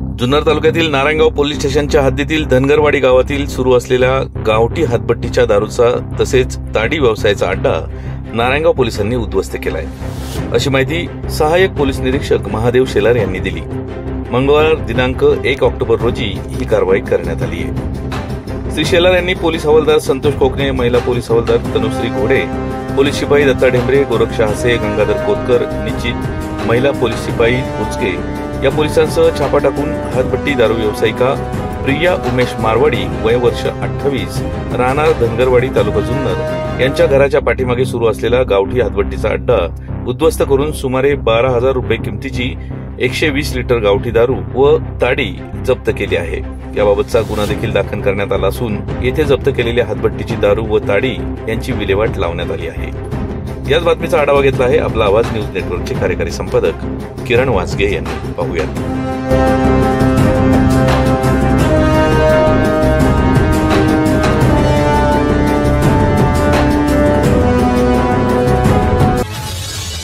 जुन्नर तालुक्यातील नारायणगाव पोलीस स्टेशनच्या हद्दीतील धनगरवाडी गावातील सुरू असलेल्या गावठी हातभट्टीच्या दारूचा तसेच ताडी व्यवसायाचा अड्डा नारायणगाव पोलिसांनी उद्ध्वस्त केलाय, अशी माहिती सहाय्यक पोलीस निरीक्षक महादेव शेलार यांनी दिली। मंगळवार दिनांक 1 ऑक्टोबर रोजी ही कारवाई करण्यात आली आहे। श्री शेलार यांनी पोलीस हवालदार संतोष कोकणे, महिला पोलीस हवालदार तनुश्री घोडे, पोलीस शिपाई दत्ता ढेंबरे, गोरक्षा हसे, गंगाधर कोतकर, निश्चित, महिला पोलीस शिपाई उचके या पोलिसांसह छापा टाकून हातभट्टी दारू व्यावसायिका प्रिया उमेश मारवाडी वय वर्ष 28 राहणार धनगरवाडी तालुका जुन्नर यांच्या घराच्या पाठीमागे सुरू असलेला गावठी हातभट्टीचा अड्डा उद्ध्वस्त करून सुमारे 12,000 रुपये किमतीची 120 लिटर गावठी दारू व ताडी जप्त केली आहे। याबाबतचा गुन्हा देखील दाखल करण्यात आला असून येथे जप्त केलेल्या हातभट्टीची दारू व ताडी यांची विल्हेवाट लावण्यात आली आहे। याच बातमीचा आढावा घेतला आहे आपला आवाज न्यूज नेटवर्कचे कार्यकारी संपादक किरण वासगे यांनी। पाहूयात।